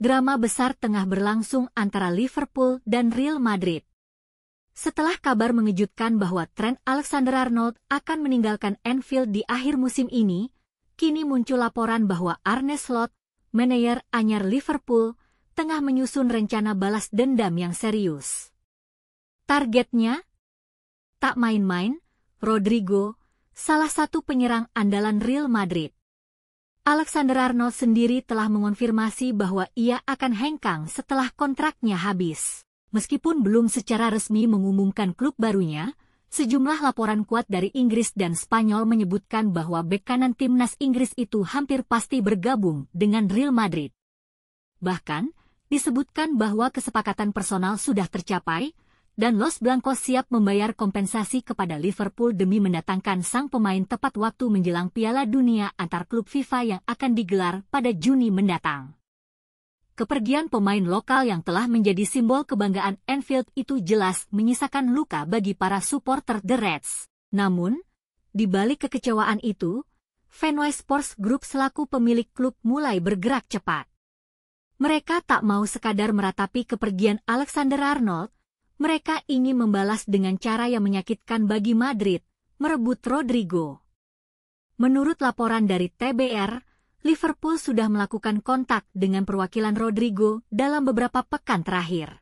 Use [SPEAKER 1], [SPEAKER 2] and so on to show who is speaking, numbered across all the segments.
[SPEAKER 1] drama besar tengah berlangsung antara Liverpool dan Real Madrid. Setelah kabar mengejutkan bahwa Trent Alexander-Arnold akan meninggalkan Anfield di akhir musim ini, kini muncul laporan bahwa Arne Slot, manajer anyar Liverpool, tengah menyusun rencana balas dendam yang serius. Targetnya? Tak main-main, Rodrigo, salah satu penyerang andalan Real Madrid. Alexander-Arnold sendiri telah mengonfirmasi bahwa ia akan hengkang setelah kontraknya habis. Meskipun belum secara resmi mengumumkan klub barunya, sejumlah laporan kuat dari Inggris dan Spanyol menyebutkan bahwa bek kanan timnas Inggris itu hampir pasti bergabung dengan Real Madrid. Bahkan, disebutkan bahwa kesepakatan personal sudah tercapai, dan Los Blancos siap membayar kompensasi kepada Liverpool demi mendatangkan sang pemain tepat waktu menjelang Piala Dunia antar klub FIFA yang akan digelar pada Juni mendatang. Kepergian pemain lokal yang telah menjadi simbol kebanggaan Anfield itu jelas menyisakan luka bagi para supporter The Reds. Namun, di balik kekecewaan itu, Fenway Sports Group selaku pemilik klub mulai bergerak cepat. Mereka tak mau sekadar meratapi kepergian Alexander-Arnold, mereka ingin membalas dengan cara yang menyakitkan bagi Madrid, merebut Rodrigo. Menurut laporan dari TBR, Liverpool sudah melakukan kontak dengan perwakilan Rodrigo dalam beberapa pekan terakhir.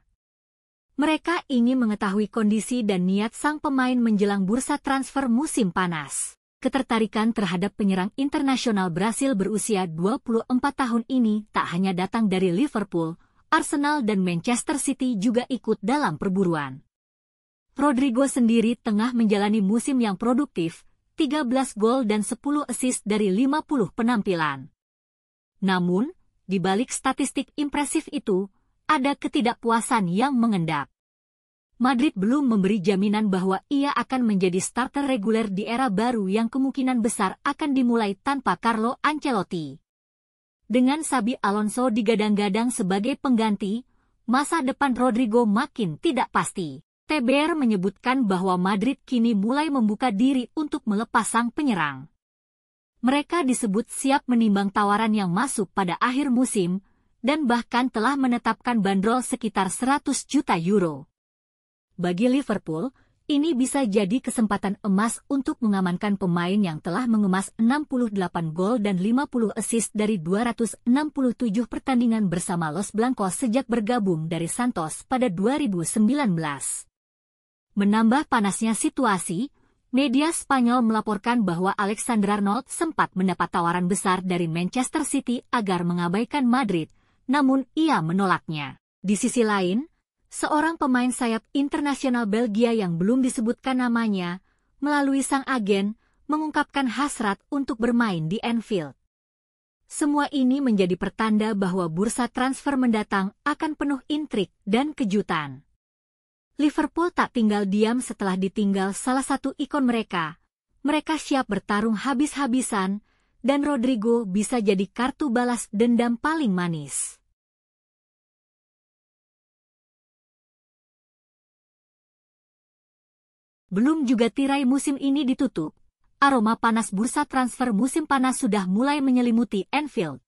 [SPEAKER 1] Mereka ingin mengetahui kondisi dan niat sang pemain menjelang bursa transfer musim panas. Ketertarikan terhadap penyerang internasional Brasil berusia 24 tahun ini tak hanya datang dari Liverpool, Arsenal dan Manchester City juga ikut dalam perburuan. Rodrigo sendiri tengah menjalani musim yang produktif, 13 gol dan 10 assist dari 50 penampilan. Namun, di balik statistik impresif itu, ada ketidakpuasan yang mengendap. Madrid belum memberi jaminan bahwa ia akan menjadi starter reguler di era baru yang kemungkinan besar akan dimulai tanpa Carlo Ancelotti. Dengan Xabi Alonso digadang-gadang sebagai pengganti, masa depan Rodrigo makin tidak pasti. TBR menyebutkan bahwa Madrid kini mulai membuka diri untuk melepas sang penyerang. Mereka disebut siap menimbang tawaran yang masuk pada akhir musim, dan bahkan telah menetapkan bandrol sekitar 100 juta euro. Bagi Liverpool, ini bisa jadi kesempatan emas untuk mengamankan pemain yang telah mengemas 68 gol dan 50 assist dari 267 pertandingan bersama Los Blancos sejak bergabung dari Santos pada 2019. Menambah panasnya situasi, media Spanyol melaporkan bahwa Alexander-Arnold sempat mendapat tawaran besar dari Manchester City agar mengabaikan Madrid, namun ia menolaknya. Di sisi lain, seorang pemain sayap internasional Belgia yang belum disebutkan namanya, melalui sang agen, mengungkapkan hasrat untuk bermain di Anfield. Semua ini menjadi pertanda bahwa bursa transfer mendatang akan penuh intrik dan kejutan. Liverpool tak tinggal diam setelah ditinggal salah satu ikon mereka. Mereka siap bertarung habis-habisan, dan Rodrigo bisa jadi kartu balas dendam paling manis. Belum juga tirai musim ini ditutup, aroma panas bursa transfer musim panas sudah mulai menyelimuti Anfield.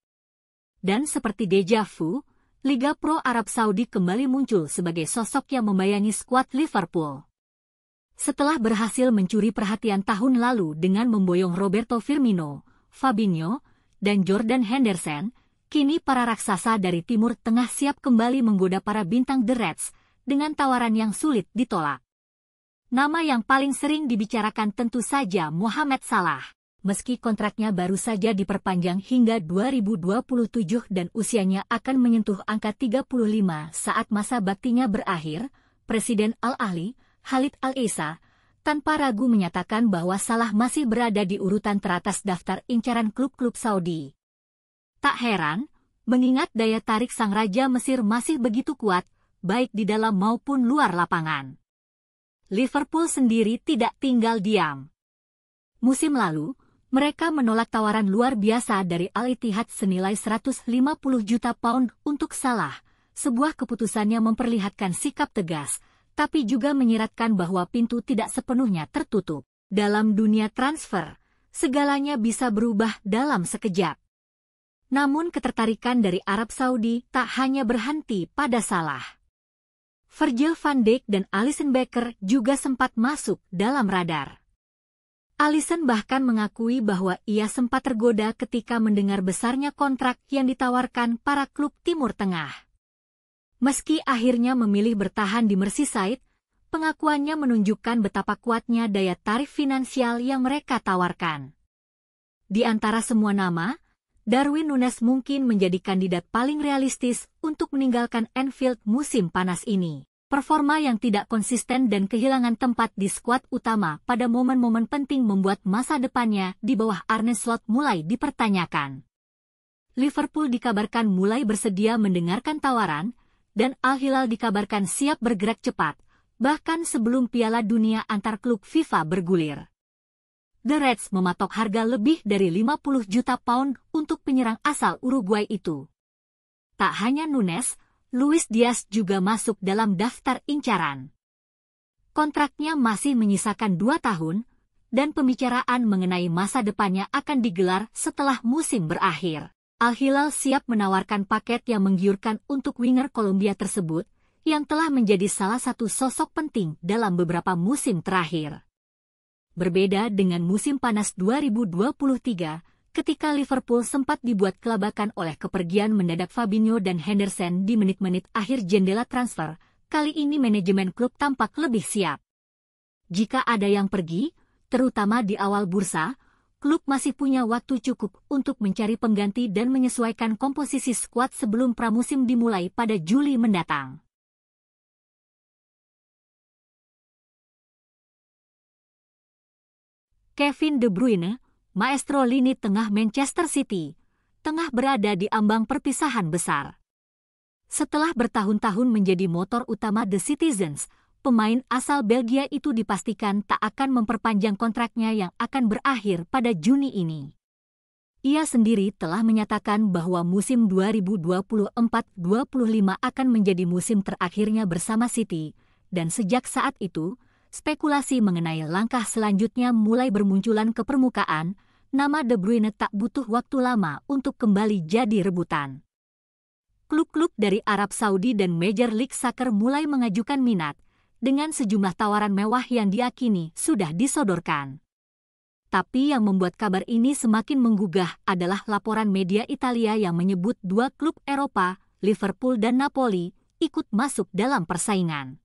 [SPEAKER 1] Dan seperti deja vu, Liga Pro Arab Saudi kembali muncul sebagai sosok yang membayangi skuad Liverpool. Setelah berhasil mencuri perhatian tahun lalu dengan memboyong Roberto Firmino, Fabinho, dan Jordan Henderson, kini para raksasa dari Timur Tengah siap kembali menggoda para bintang The Reds dengan tawaran yang sulit ditolak. Nama yang paling sering dibicarakan tentu saja Mohamed Salah. Meski kontraknya baru saja diperpanjang hingga 2027 dan usianya akan menyentuh angka 35 saat masa baktinya berakhir, Presiden Al-Ahli, Khalid Al-Issa, tanpa ragu menyatakan bahwa Salah masih berada di urutan teratas daftar incaran klub-klub Saudi. Tak heran, mengingat daya tarik sang Raja Mesir masih begitu kuat, baik di dalam maupun luar lapangan. Liverpool sendiri tidak tinggal diam. Musim lalu, mereka menolak tawaran luar biasa dari Al-Ittihad senilai 150 juta pound untuk Salah. Sebuah keputusan yang memperlihatkan sikap tegas, tapi juga menyiratkan bahwa pintu tidak sepenuhnya tertutup. Dalam dunia transfer, segalanya bisa berubah dalam sekejap. Namun ketertarikan dari Arab Saudi tak hanya berhenti pada Salah. Virgil van Dijk dan Alisson Becker juga sempat masuk dalam radar. Alisson bahkan mengakui bahwa ia sempat tergoda ketika mendengar besarnya kontrak yang ditawarkan para klub Timur Tengah. Meski akhirnya memilih bertahan di Merseyside, pengakuannya menunjukkan betapa kuatnya daya tarik finansial yang mereka tawarkan. Di antara semua nama, Darwin Núñez mungkin menjadi kandidat paling realistis untuk meninggalkan Anfield musim panas ini. Performa yang tidak konsisten dan kehilangan tempat di skuad utama pada momen-momen penting membuat masa depannya di bawah Arne Slot mulai dipertanyakan. Liverpool dikabarkan mulai bersedia mendengarkan tawaran, dan Al Hilal dikabarkan siap bergerak cepat, bahkan sebelum Piala Dunia antar klub FIFA bergulir. The Reds mematok harga lebih dari 50 juta pound untuk penyerang asal Uruguay itu. Tak hanya Núñez, Luis Diaz juga masuk dalam daftar incaran. Kontraknya masih menyisakan 2 tahun, dan pembicaraan mengenai masa depannya akan digelar setelah musim berakhir. Al Hilal siap menawarkan paket yang menggiurkan untuk winger Kolombia tersebut, yang telah menjadi salah satu sosok penting dalam beberapa musim terakhir. Berbeda dengan musim panas 2023, ketika Liverpool sempat dibuat kelabakan oleh kepergian mendadak Fabinho dan Henderson di menit-menit akhir jendela transfer, kali ini manajemen klub tampak lebih siap. Jika ada yang pergi, terutama di awal bursa, klub masih punya waktu cukup untuk mencari pengganti dan menyesuaikan komposisi skuad sebelum pramusim dimulai pada Juli mendatang. Kevin De Bruyne, maestro lini tengah Manchester City, tengah berada di ambang perpisahan besar. Setelah bertahun-tahun menjadi motor utama The Citizens, pemain asal Belgia itu dipastikan tak akan memperpanjang kontraknya yang akan berakhir pada Juni ini. Ia sendiri telah menyatakan bahwa musim 2024-25 akan menjadi musim terakhirnya bersama City, dan sejak saat itu, spekulasi mengenai langkah selanjutnya mulai bermunculan ke permukaan. Nama De Bruyne tak butuh waktu lama untuk kembali jadi rebutan. Klub-klub dari Arab Saudi dan Major League Soccer mulai mengajukan minat, dengan sejumlah tawaran mewah yang diyakini sudah disodorkan. Tapi yang membuat kabar ini semakin menggugah adalah laporan media Italia yang menyebut 2 klub Eropa, Liverpool dan Napoli, ikut masuk dalam persaingan.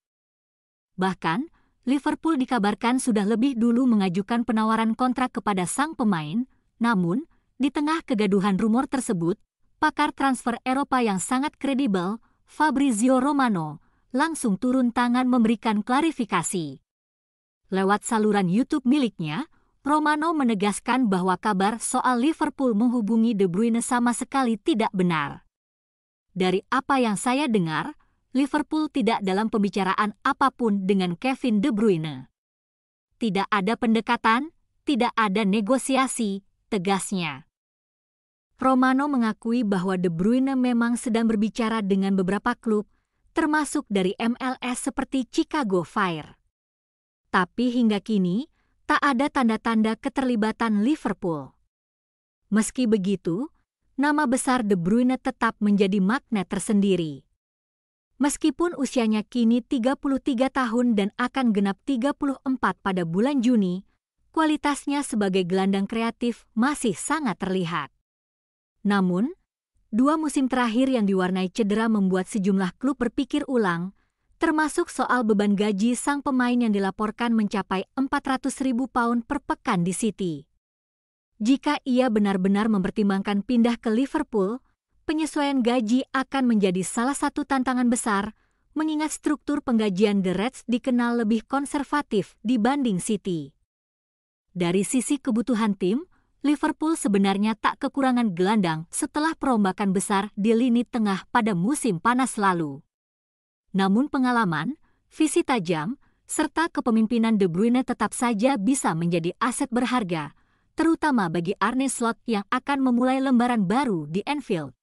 [SPEAKER 1] Bahkan, Liverpool dikabarkan sudah lebih dulu mengajukan penawaran kontrak kepada sang pemain, namun, di tengah kegaduhan rumor tersebut, pakar transfer Eropa yang sangat kredibel, Fabrizio Romano, langsung turun tangan memberikan klarifikasi. Lewat saluran YouTube miliknya, Romano menegaskan bahwa kabar soal Liverpool menghubungi De Bruyne sama sekali tidak benar. Dari apa yang saya dengar, Liverpool tidak dalam pembicaraan apapun dengan Kevin De Bruyne. Tidak ada pendekatan, tidak ada negosiasi, tegasnya. Romano mengakui bahwa De Bruyne memang sedang berbicara dengan beberapa klub, termasuk dari MLS seperti Chicago Fire. Tapi hingga kini, tak ada tanda-tanda keterlibatan Liverpool. Meski begitu, nama besar De Bruyne tetap menjadi magnet tersendiri. Meskipun usianya kini 33 tahun dan akan genap 34 pada bulan Juni, kualitasnya sebagai gelandang kreatif masih sangat terlihat. Namun, 2 musim terakhir yang diwarnai cedera membuat sejumlah klub berpikir ulang, termasuk soal beban gaji sang pemain yang dilaporkan mencapai 400.000 pound per pekan di City. Jika ia benar-benar mempertimbangkan pindah ke Liverpool, penyesuaian gaji akan menjadi salah satu tantangan besar, mengingat struktur penggajian The Reds dikenal lebih konservatif dibanding City. Dari sisi kebutuhan tim, Liverpool sebenarnya tak kekurangan gelandang setelah perombakan besar di lini tengah pada musim panas lalu. Namun pengalaman, visi tajam, serta kepemimpinan De Bruyne tetap saja bisa menjadi aset berharga, terutama bagi Arne Slot yang akan memulai lembaran baru di Anfield.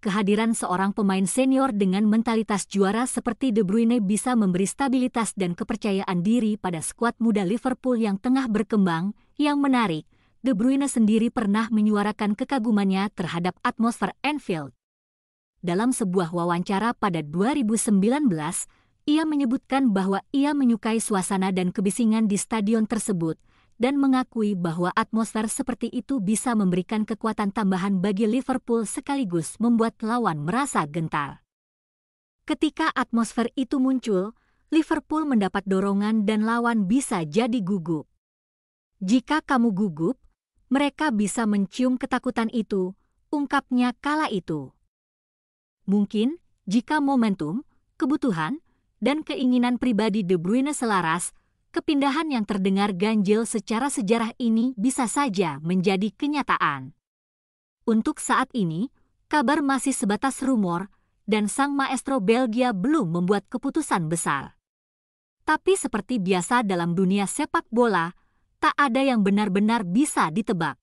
[SPEAKER 1] Kehadiran seorang pemain senior dengan mentalitas juara seperti De Bruyne bisa memberi stabilitas dan kepercayaan diri pada skuad muda Liverpool yang tengah berkembang. Yang menarik, De Bruyne sendiri pernah menyuarakan kekagumannya terhadap atmosfer Anfield. Dalam sebuah wawancara pada 2019, ia menyebutkan bahwa ia menyukai suasana dan kebisingan di stadion tersebut dan mengakui bahwa atmosfer seperti itu bisa memberikan kekuatan tambahan bagi Liverpool sekaligus membuat lawan merasa gentar. Ketika atmosfer itu muncul, Liverpool mendapat dorongan dan lawan bisa jadi gugup. Jika kamu gugup, mereka bisa mencium ketakutan itu, ungkapnya kala itu. Mungkin, jika momentum, kebutuhan, dan keinginan pribadi De Bruyne selaras, kepindahan yang terdengar ganjil secara sejarah ini bisa saja menjadi kenyataan. Untuk saat ini, kabar masih sebatas rumor, dan sang maestro Belgia belum membuat keputusan besar. Tapi seperti biasa dalam dunia sepak bola, tak ada yang benar-benar bisa ditebak.